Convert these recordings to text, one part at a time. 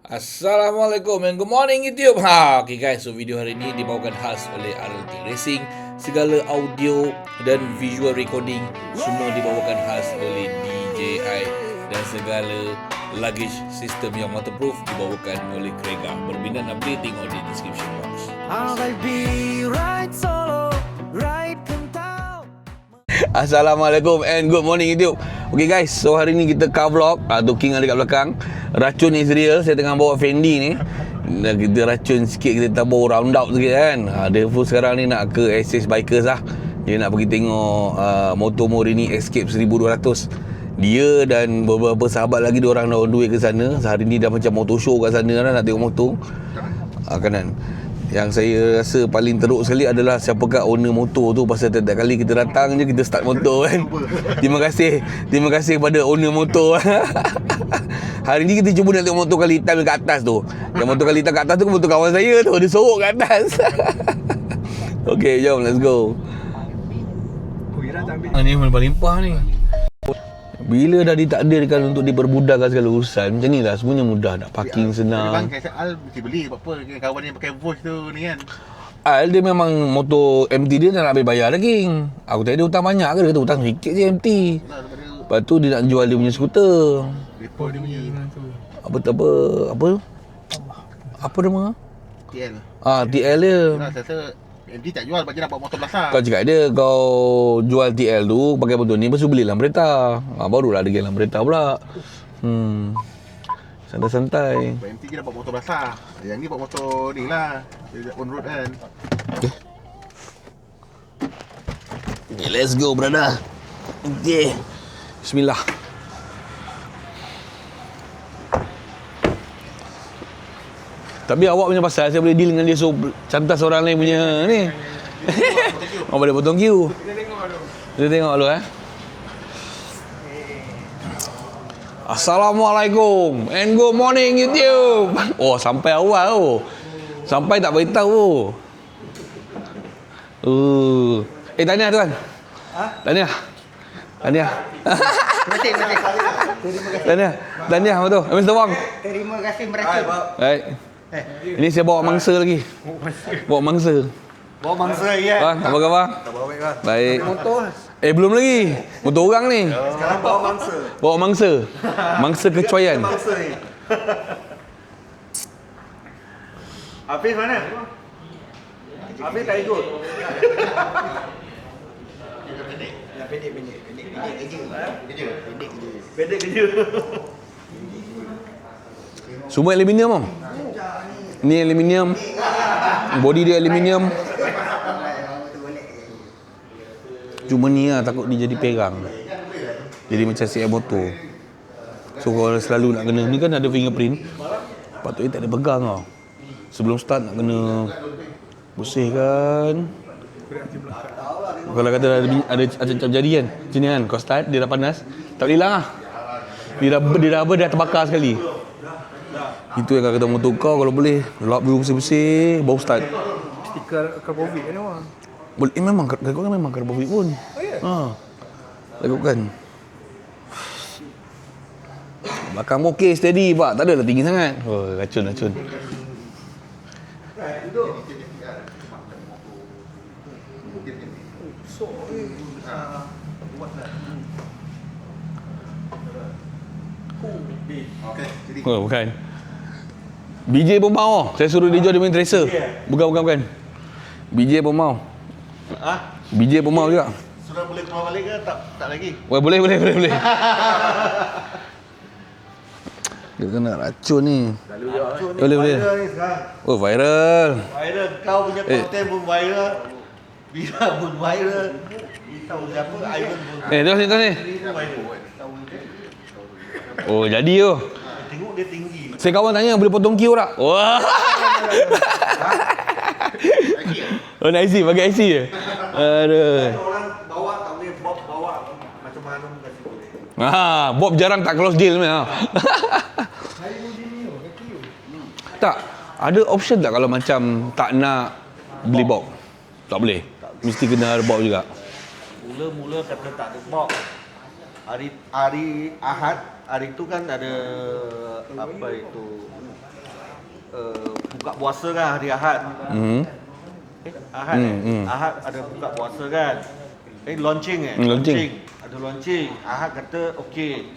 Assalamualaikum and good morning YouTube. Okay guys, so video hari ini dibawakan khas oleh RLT Racing. Segala audio dan visual recording semua dibawakan khas oleh DJI dan segala luggage system yang waterproof dibawakan oleh Krega. Berminat nak beli, tengok di description box. Assalamualaikum and good morning YouTube. Okay guys, so hari ni kita car vlog. Tu King ada kat belakang. Racun Israel, saya tengah bawa Fendi ni. Kita racun sikit, kita tabur round up sikit kan. Dia pun sekarang ni nak ke SS Bikers lah. Dia nak pergi tengok motor Morini Escape 1200. Dia dan beberapa sahabat lagi, diorang dah on the way ke sana. Sehari ni dah macam motor show kat sana lah, nak tengok motor. Kanan. Yang saya rasa paling teruk sekali adalah siapakah owner motor tu. Pasal setiap kali kita datang je, kita start motor kan. Terima kasih kepada owner motor. Hari ni kita cuba nak tengok motor kali hitam kat atas tu. Yang motor kali hitam kat atas tu motor kawan saya tu. Dia sorok kat atas. Okay, jom let's go. Ni melimpah ni. Bila dah ditakdirkan untuk diperbudakkan segala urusan, macam ni lah, semuanya mudah. Nak parking senang. Bang, saya Al mesti beli apa kawan yang pakai Voice tu ni kan. Al dia memang motor MT dia nak ambil bayar lagi. Aku tak ada hutang banyak ke, dia kata hutang sikit je MT. Lepas tu dia nak jual dia punya skuter. Report dia punya Apa nama? TL. TL dia. Nah, saya rasa MD tak jual, bagi nak bawa motor belakang. Kau cakap dia, kau jual TL tu pakai motor ni, lepas tu beli Lambretta. Barulah ada geng Lambretta pula. Santai-santai. MD kita bawa motor belakang. Yang ni bawa motor ni lah, on road kan. Okay, let's go brother. Okay, bismillah. Tapi awak punya pasal saya boleh deal dengan dia, so cantas orang lain punya ni. Oh, boleh potong queue. Kita tengok dulu Assalamualaikum and good morning YouTube. Oh, sampai awal tu. Sampai tak beritahu. Tahniah tuan. Tahniah. Tahniah. Tahniah betul. Mr. Wang. Terima kasih meracun. Baik. Ini saya bawa mangsa lagi. Bawa mangsa. Bawa mangsa ya. Bang, apa khabar? Baik. Motor. Belum lagi. Motor orang ni. Sekarang bawa mangsa. Bawa mangsa. Mangsa kecuaian. Mangsa ni. Hafiz mana? Hafiz tak ikut. Pendek kerja. Semua aluminium tau. Ni aluminium. Body dia aluminium. Cuma ni lah, takut dia jadi perang. Jadi macam CM motor. So kalau selalu nak kena, ni kan ada fingerprint. Patutnya tak ada pegang tau. Sebelum start nak kena bersihkan. Kalau kata ada macam jadi kan, macam ni kan, kau start, dia dah panas, tak boleh hilang lah. Dia dah terbakar sekali. Itu yang kata motor kau, kalau boleh lap dulu bersih-bersih, baru start. Stiker karbovit kan orang. Boleh, memang kau kan memang karbovit pun. Oh ya? Lakukan. Belakang okey, steady pak, tak adalah tinggi sangat. Oh, racun. Duduk. Oh, bukan. BJ pun mau. Saya suruh dia jual dia punya tracer. Bukan. BJ pun mau. BJ pun mau juga. Sudah boleh keluar balik ke? Tak lagi. Boleh. Dia kena racun ni. Boleh. Oh, viral. Viral, kau punya konten pun viral. Bila pun viral. Tahu siapa? Ivan pun. Terus ni. Oh, jadi tu. Tengok dia tinggi. Saya kawan tanya boleh potong queue tak? Wah. Oh, nak IC, pakai IC je. Aduh. Orang bawa tak boleh, Bob bawa macam mana pun kasi boleh. Bob jarang tak close deal ni. Tak, ada option tak kalau macam tak nak beli box? Tak boleh. Mesti kena ada box juga. Mula-mula kata tak ada box. Hari Ahad hari tu kan ada apa itu buka puasa kan hari Ahad. Ahad Ahad ada buka puasa kan. Launching Launching. Ada launching. Ahad kata okey.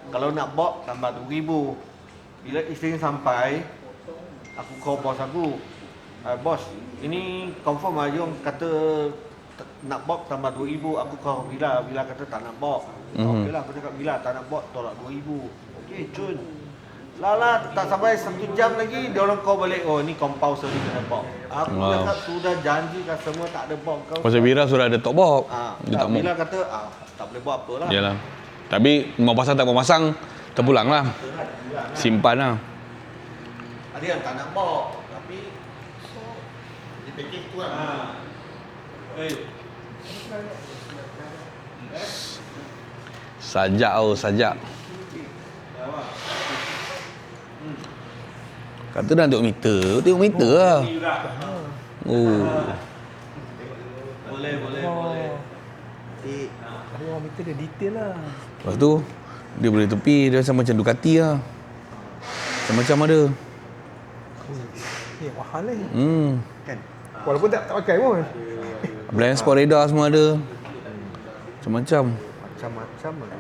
Kalau nak box tambah 2,000. Bila Isnin sampai, aku call bos aku. Bos, ini confirm Ayong kata nak box tambah 2,000. Aku call Bila kata tak nak box. Okeylah, aku cakap Bila tak nak box tolak 2,000. Okey, cun. Lala tak sampai 1 jam lagi dia orang call balik. Oh, ni compulsory kena box. Aku cakap sudah janji kan semua tak ada box kau. Pasal Wira sudah ada top box. Dia tak mau. Bila kata tak boleh buat apa lah. Yalah. Tapi mau pasang tak mau pasang, terpulang lah. Simpan lah. Ada yang tak nak box tapi di package tu kan. Sajak sajak. Kata dah tengok meter lah. Oh. Boleh. Ada orang meter dia detail lah. Lepas tu dia boleh tepi, dia macam Ducati lah. Macam-macam ada. Mahal ni. Kan? Walaupun tak pakai pun. Blind spot radar semua ada. Macam-macam. Macam-macam lah.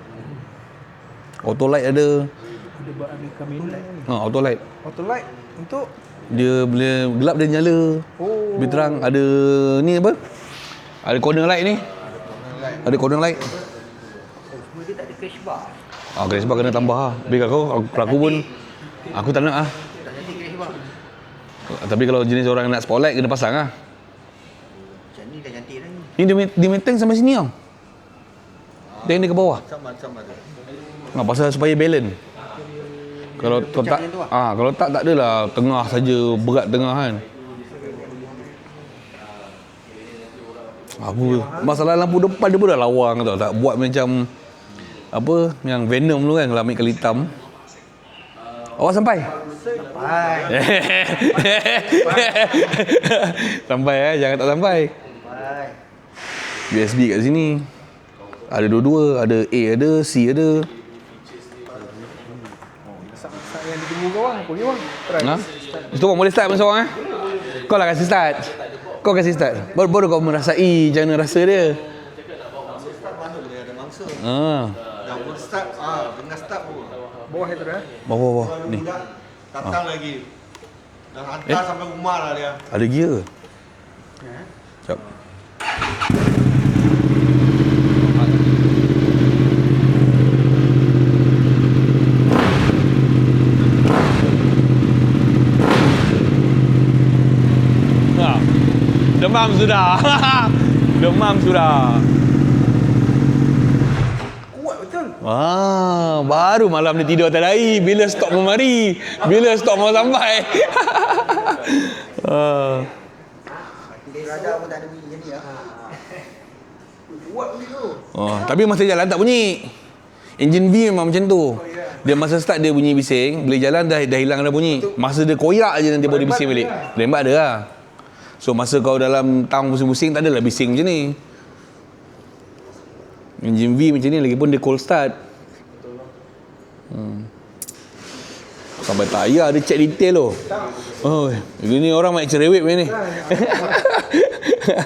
Auto light ada. Ada kamera ni. Auto light. Auto light untuk Dia bila gelap dia nyala. Oh. Lebih terang. Ada ni apa? Ada corner light ni. Ada corner light. Semua dia tak ada crash bar. Crash bar kena tambah lah. Tapi kalau aku pun aku tak nak lah. Tak ada crash bar. Tapi kalau jenis orang nak spotlight kena pasang lah. Macam ni dah cantik dah ni. Ni dia maintain sampai sini tau. Tank dia ke bawah. Macam-macam ada. Pasal supaya balance. Kalau tak kalau tak adalah tengah saja, berat tengah kan. Masalah lampu depan dia pun dah lawang tau. Tak buat macam apa yang Venom tu kan, kalau ambil kali hitam. Awak sampai? Sampai jangan tak sampai. USB kat sini. Ada dua-dua, ada A ada, C ada. yang ditunggu kau apa ni bang? Ha? Itu orang boleh start pun seorang Kau lah kasih start. Kau kasih start. Baru kau merasai macam mana rasa dia. Start mana boleh ada mangsa. Dah pun start, dengan start pun. Bawah itu dah. Bawah ni. Datang lagi. Dah hantar sampai rumah lah dia. Ada gear. Sekejap. Demam sudah. Demam sudah. Kuat betul. Baru malam ni tidur atas dahi. Bila stok mau mari. Bila stok mau sampai. Dia radar pun tak ada bunyi macam ni lah. Kuat bunyi tu. Tapi masa jalan tak bunyi. Engine V memang macam tu. Dia masa start dia bunyi bising. Bila jalan dah hilang dah bunyi. Masa dia koyak je nanti baru dia bising balik. Lembat ada lah. So masa kau dalam town pusing-pusing tak adalah bising macam ni. Engine V macam ni lagipun dia cold start. Sampai tayar dia check detail tu. Oh, ini orang main cerewet macam ni.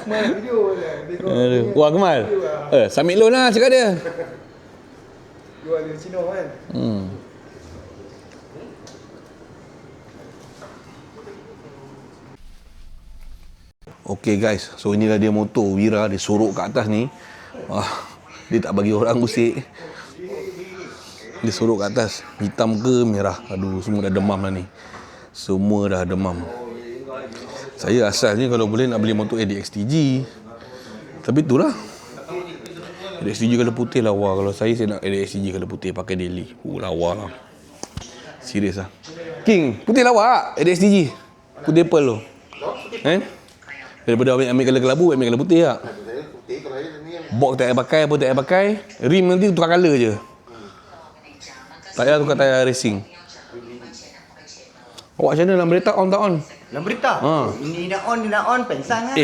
Mana video Aduh. Wah Kemal. Submit loan lah cakap dia. jual di Cina kan. Okay guys, so inilah dia motor Wira, dia sorok kat atas ni. Dia tak bagi orang usik. Dia sorok kat atas, hitam ke merah. Aduh, semua dah demam lah ni. Semua dah demam. Saya asalnya kalau boleh nak beli motor ADX-TG. Tapi itulah, ADX-TG colour putih lawa. Kalau saya nak ADX-TG colour putih pakai daily. Lawa lah. Serius lah. King, putih lawa ADX-TG. Putih pearl tu. Daripada ambil colour kelabu, ambil colour putih tak? Box tak payah pakai, apa tak payah pakai. Rim nanti tukar colour je. Tak payah tukar tayar racing. Awak macam mana dalam berita on tak on? Dalam berita? Ini dah on, pensang lah.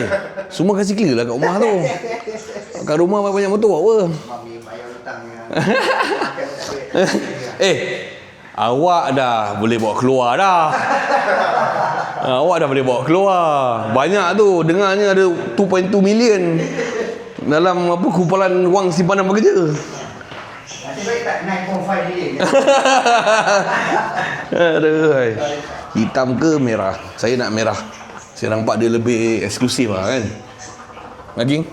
Semua kasih clear lah kat rumah tu. Kat rumah banyak motor buat apa? Mami bayar hutang ya. Awak dah boleh bawa keluar dah. Awak dah boleh bawa keluar. Banyak tu, dengarnya ada 2.2 million dalam apa kumpulan wang simpanan pekerja. Nasib baik tak 9.5 million. Aduh. Hitam ke merah? Saya nak merah. Saya nampak dia lebih eksklusif lah kan. Lagi?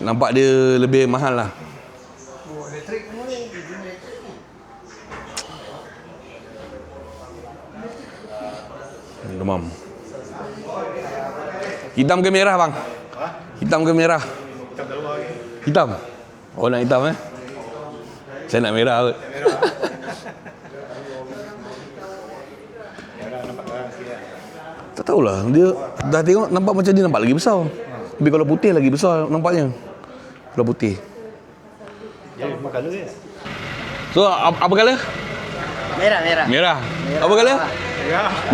Nampak dia lebih mahal lah. Oh, elektrik semua ni. Demam. Hitam ke merah bang? Hitam ke merah? Hitam. Oh nak hitam Saya nak merah kot. Tak tahulah. Dia dah tengok nampak macam dia nampak lagi besar. Tapi kalau putih lagi besar nampaknya. Kalau putih. So apa color? Merah. Merah. Apa color?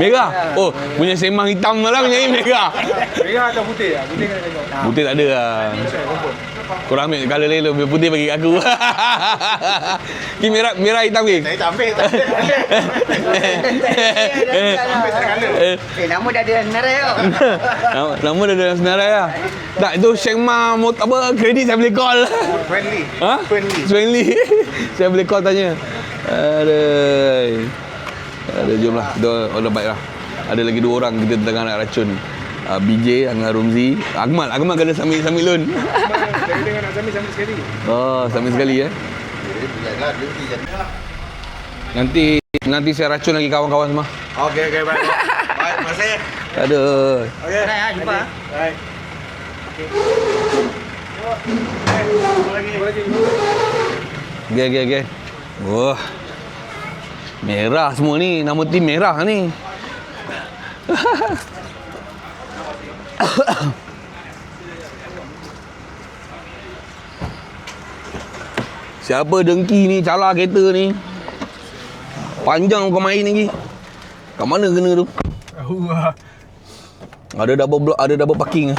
Merah. Oh, punya semang hitam malah punya merah. Merah atau putih? Putih kena tengok. Putih tak ada lah. Korang ambil colour lain lebih putih bagi aku. Ki merah hitam ke? Saya tak ambil. Nama dah ada senarai tau. Nama dah dalam senarai lah. Tak, itu Shengma apa kredit saya boleh call. Friendly. Ha? Friendly. Saya boleh call tanya. Ada jomlah. Kita order baik lah. Ada lagi 2 orang kita tengah nak racun. BJ dengan Rumzi. Akmal kena sambil loan. Saya dengar nak sambil sekali. Oh, sambil sekali Nanti saya racun lagi kawan-kawan semua. Okey, baik. Baik, terima kasih. Aduh. Okey. Baik, jumpa. Baik. Okay. Wah. Merah semua ni. Nama tim merah ni. Siapa dengki ni cala kereta ni? Panjang kau main lagi. Kat mana kena tu? Ada double parking.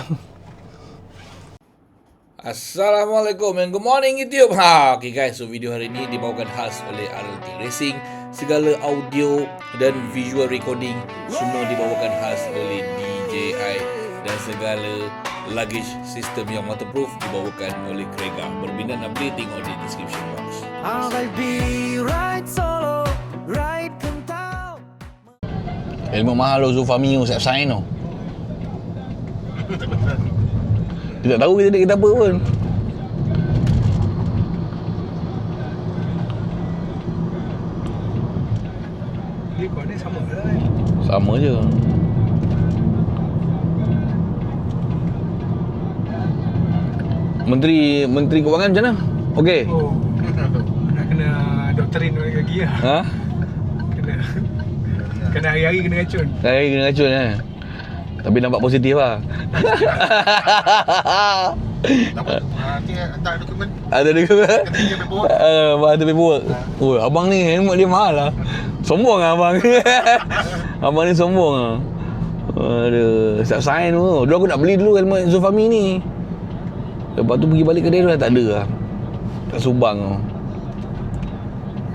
Assalamualaikum and good morning YouTube. Okay guys, so video hari ini dibawakan khas oleh RLT Racing. Segala audio dan visual recording semua dibawakan khas oleh DJI dan segala luggage system yang waterproof dibawakan oleh Krega. Berminat nak beli tengok di description box. Helmet mahal lo Zulfami tu, sign tu. Dia tak tahu kita apa pun. Dia kau ni sama lah kan? Sama je. Menteri Kewangan macam mana? Okey. Oh. Nak kena doktorin lagi lah. Ha? Kena hari-hari kena racun. Saya kena racun Tapi nampak positif lah. Tak dokumen. Ada dokumen? Katanya paperwork. Ada paperwork. Oh, abang ni helmet dia mahal lah. Sombong lah abang. Abang ni sombong lah. Aduh, siap sign tu. Dulu aku nak beli dulu helmet Zulfami ni. Lepas tu pergi balik kedai tu dah tak ada lah. Kat Subang tu.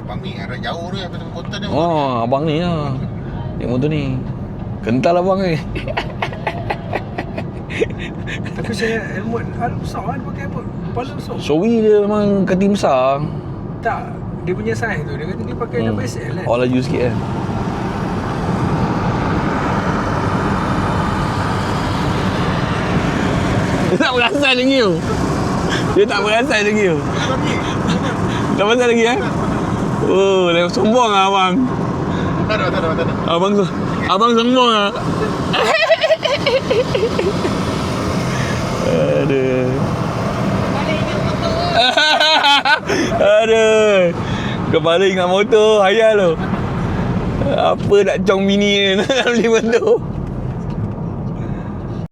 Abang ni arah jauh tu yang betul kota ni. Oh, abang ni lah. Tengok motor ni. Kental abang ni. Tapi saya helmet ada besar kan pakai helmet. Kepala besar. Showy dia memang kati besar. Tak, dia punya size tu. Dia kata dia pakai WSL kan. Oh, laju sikit Dia tak perasan lagi tu. Dia tak perasan lagi tu. Tak perasan lagi Oh, sombong lah abang. Tak ada. Abang sombong lah. Aduh. Aduh. Kepala ingat motor, hayal tu. Apa nak cong bini ni nak beli motor.